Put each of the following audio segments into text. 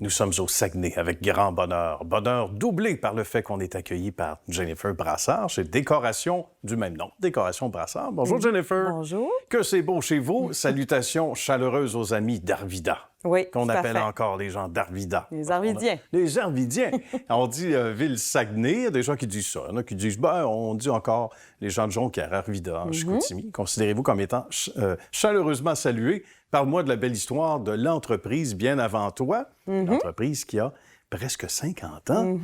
Nous sommes au Saguenay avec grand bonheur. Bonheur doublé par le fait qu'on est accueilli par Jennifer Brassard chez Décoration du même nom. Décoration Brassard. Bonjour Jennifer. Bonjour. Que c'est beau chez vous. Salutations chaleureuses aux amis d'Arvida. Oui, qu'on tout à appelle fait. encore les gens d'Arvida. Les Arvidiens. Les Arvidiens. On dit ville Saguenay. Il y a des gens qui disent ça. Il y en a qui disent, on dit encore les gens de Jonquière, Arvida, en Chicoutimi. Considérez-vous comme étant chaleureusement salués. Parle-moi de la belle histoire de l'entreprise bien avant toi. L'entreprise qui a presque 50 ans.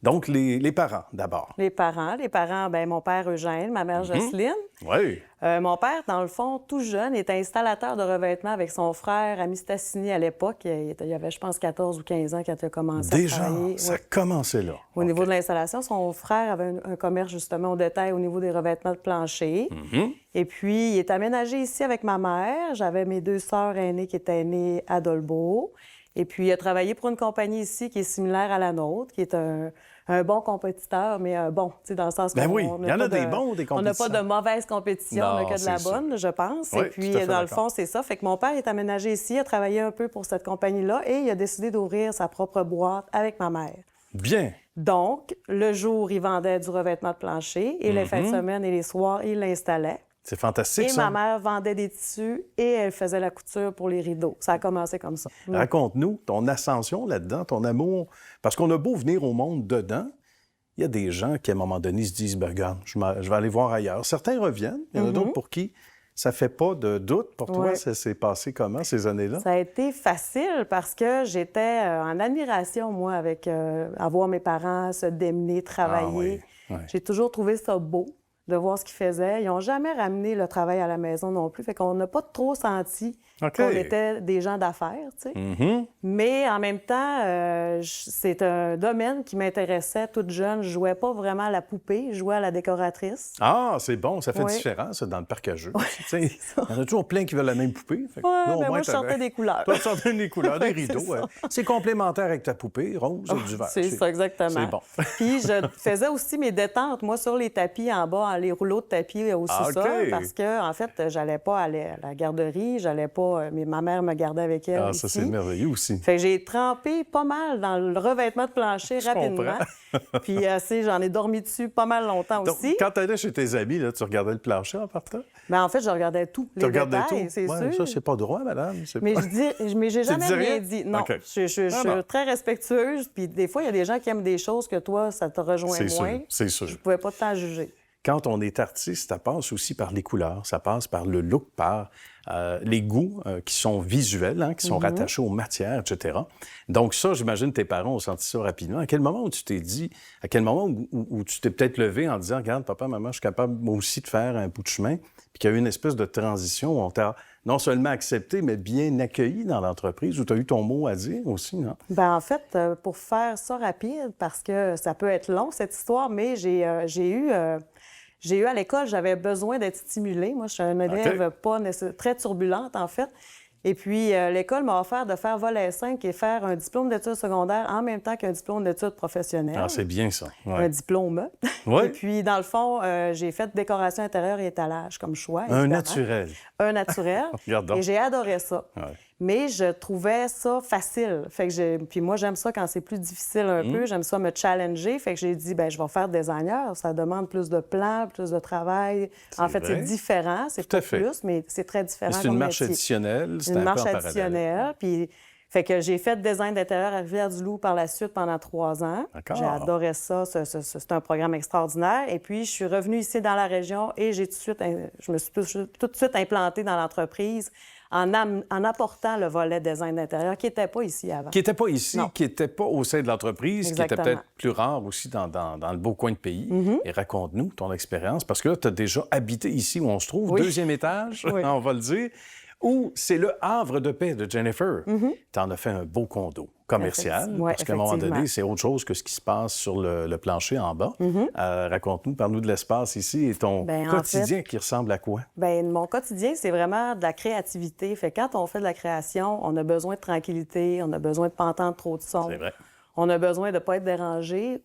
Donc, les parents, d'abord. Les parents, bien, mon père Eugène, ma mère Jocelyne. Oui. Mon père, dans le fond, tout jeune, était installateur de revêtements avec son frère Amistassini à l'époque. Il y avait, je pense, 14 ou 15 ans quand il a commencé à travailler. Déjà, ça a commencé là. Au niveau de l'installation, son frère avait un commerce, justement, au détail au niveau des revêtements de plancher. Et puis, il est aménagé ici avec ma mère. J'avais mes deux sœurs aînées qui étaient nées à Dolbeau. Et puis, il a travaillé pour une compagnie ici qui est similaire à la nôtre, qui est un bon compétiteur, mais bon, tu sais, dans le sens Ben qu'on oui, on il y en a des bons, des on n'a compétiteurs. pas de mauvaise compétition, on n'a que de la bonne, je pense. Oui, et puis, tout à fait dans le d'accord. fond, c'est ça. Fait que mon père est aménagé ici, il a travaillé un peu pour cette compagnie-là et il a décidé d'ouvrir sa propre boîte avec ma mère. Bien. Donc, le jour, il vendait du revêtement de plancher et les fins de semaine et les soirs, il l'installait. C'est fantastique, Et ça. ma mère vendait des tissus et elle faisait la couture pour les rideaux. Ça a commencé comme ça. Raconte-nous ton ascension là-dedans, ton amour. Parce qu'on a beau venir au monde dedans, il y a des gens qui, à un moment donné, se disent, regarde, je vais aller voir ailleurs. Certains reviennent. Il y en a d'autres pour qui ça fait pas de doute. Pour toi, Ouais. ça s'est passé comment, ces années-là? Ça a été facile parce que j'étais en admiration, moi, avec à voir mes parents se démener, travailler. Ah oui, oui. J'ai toujours trouvé ça beau de voir ce qu'ils faisaient. Ils n'ont jamais ramené le travail à la maison non plus. Fait qu'on n'a pas trop senti OK. qu'on était des gens d'affaires, tu sais. Mais en même temps, c'est un domaine qui m'intéressait. Toute jeune, je jouais pas vraiment à la poupée, je jouais à la décoratrice. Ah, c'est bon, ça fait Oui. différent, ça, dans le parc à jeux. Tu sais, il y en a toujours plein qui veulent la même poupée. Fait que Ouais, là, au ben moins, moi, je sortais des couleurs. Toi, tu sortais des couleurs, des Ouais, rideaux. c'est ça. C'est complémentaire avec ta poupée, rose et du vert. C'est ça, exactement. C'est bon. Puis je faisais aussi mes détentes, moi, sur les tapis en bas, les rouleaux de tapis au Ah, sous-sol, OK. parce que, en fait, j'allais pas aller à la garderie, j'allais pas... mais ma mère me gardait avec elle Ah, ici. ça, c'est merveilleux aussi. Fait que j'ai trempé pas mal dans le revêtement de plancher rapidement. Puis, j'en ai dormi dessus pas mal longtemps Donc, aussi. quand tu allais chez tes amis, là, tu regardais le plancher en partant? Mais en fait, je regardais tout, Tu les regardais détails, tout? c'est Ouais, sûr. ça, c'est pas droit, madame. C'est Mais pas- j'ai jamais dis rien? rien dit. Non, OK. je suis non. très respectueuse. Puis des fois, il y a des gens qui aiment des choses que toi, ça te rejoint C'est sûr, moins. c'est sûr. Je pouvais pas t'en juger. Quand on est artiste, ça passe aussi par les couleurs, ça passe par le look, par les goûts qui sont visuels, hein, qui sont rattachés aux matières, etc. Donc ça, j'imagine tes parents ont senti ça rapidement. À quel moment où tu t'es dit, à quel moment où tu t'es peut-être levé en disant, regarde, papa, maman, je suis capable moi aussi de faire un bout de chemin, puis qu'il y a eu une espèce de transition où on t'a non seulement accepté, mais bien accueilli dans l'entreprise, où tu as eu ton mot à dire aussi, non? Ben en fait, pour faire ça rapide, parce que ça peut être long, cette histoire, mais j'ai eu à l'école, j'avais besoin d'être stimulée. Moi, je suis une élève très turbulente, en fait. Et puis, l'école m'a offert de faire volet 5 et faire un diplôme d'études secondaires en même temps qu'un diplôme d'études professionnelles. Ah, c'est bien ça. Un Ouais. diplôme. Ouais. Et puis, dans le fond, j'ai fait décoration intérieure et étalage comme choix. Un évidemment. naturel. Un naturel. Regarde donc. Et j'ai adoré ça. Ouais. Mais je trouvais ça facile. Fait que puis moi, j'aime ça quand c'est plus difficile un peu. J'aime ça me challenger. Fait que j'ai dit, ben je vais faire designer. Ça demande plus de plans, plus de travail. En fait, vrai. c'est différent. C'est Tout à pas fait. plus, mais c'est très différent. C'est une comme marche métier. additionnelle. C'est Une un marche peu en parallèle. additionnelle. Puis, fait que j'ai fait design d'intérieur à Rivière-du-Loup par la suite pendant 3 ans. D'accord. J'ai adoré ça. C'est un programme extraordinaire. Et puis, je suis revenue ici dans la région et je me suis tout de suite implantée dans l'entreprise en apportant le volet design d'intérieur qui n'était pas ici avant. Qui n'était pas ici, Non. qui n'était pas au sein de l'entreprise, qui était Exactement. peut-être plus rare aussi dans le beau coin de pays. Et raconte-nous ton expérience, parce que là, tu as déjà habité ici où on se trouve, Oui. 2e étage, Oui. on va le dire, où c'est le havre de paix de Jennifer. Tu en as fait un beau condo commercial, Ouais, parce qu'à un moment donné, effectivement. c'est autre chose que ce qui se passe sur le plancher en bas. Raconte-nous, parle-nous de l'espace ici et ton Ben, en quotidien qui ressemble à quoi? Bien, mon quotidien, c'est vraiment de la créativité. Fait que quand on fait de la création, on a besoin de tranquillité, on a besoin de pas entendre trop de sons. C'est vrai. on a besoin de ne pas être dérangé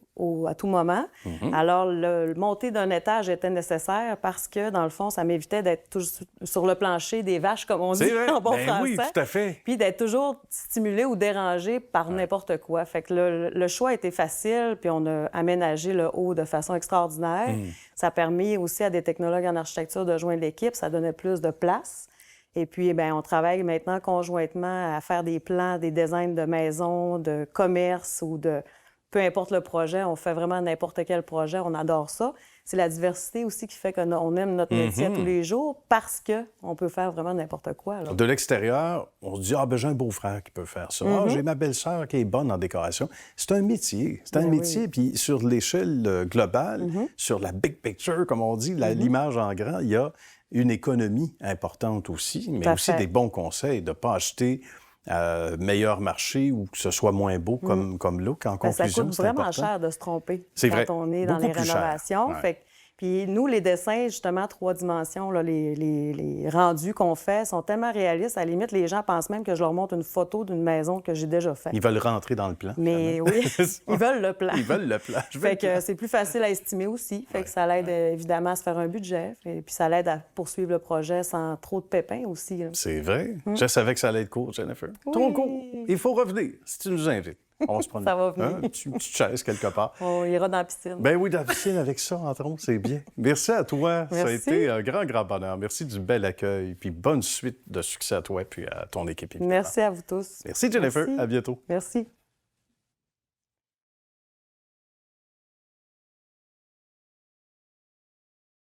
à tout moment. Alors, le monter d'un étage était nécessaire parce que, dans le fond, ça m'évitait d'être toujours sur le plancher des vaches, comme on dit en bon français. Oui, tout à fait. Puis d'être toujours stimulé ou dérangé par n'importe quoi. Fait que le choix était facile, puis on a aménagé le haut de façon extraordinaire. Ça a permis aussi à des technologues en architecture de joindre l'équipe. Ça donnait plus de place. Et puis, bien, on travaille maintenant conjointement à faire des plans, des designs de maisons, de commerce ou de... Peu importe le projet, on fait vraiment n'importe quel projet, on adore ça. C'est la diversité aussi qui fait qu'on aime notre métier tous les jours parce qu'on peut faire vraiment n'importe quoi. Là. De l'extérieur, on se dit « Ah, ben j'ai un beau-frère qui peut faire ça. Ah, j'ai ma belle-sœur qui est bonne en décoration. » C'est un métier. C'est un métier. Oui. Puis sur l'échelle globale, sur la big picture, comme on dit, l'image en grand, il y a une économie importante aussi, mais aussi des bons conseils de ne pas acheter meilleur marché ou que ce soit moins beau comme look. En conclusion, ça coûte vraiment cher de se tromper quand on est dans les rénovations. Puis nous, les dessins, justement, 3 dimensions, là, les rendus qu'on fait sont tellement réalistes. À la limite, les gens pensent même que je leur montre une photo d'une maison que j'ai déjà faite. Ils veulent rentrer dans le plan. Mais oui, ils veulent le plan. Ils veulent le plan. Fait que c'est plus facile à estimer aussi. Fait que ça l'aide évidemment à se faire un budget. Et puis ça l'aide à poursuivre le projet sans trop de pépins aussi. Là. C'est vrai. Je savais que ça allait être court, Jennifer. Oui. Trop court. Il faut revenir si tu nous invites. On va se prendre Ça va venir. une petite chaise quelque part. On ira dans la piscine. Ben oui, dans la piscine avec ça, entre autres, c'est bien. Merci à toi. Merci. Ça a été un grand, grand bonheur. Merci du bel accueil. Puis bonne suite de succès à toi et à ton équipe. Évidemment. Merci à vous tous. Merci, Jennifer. Merci. À bientôt. Merci.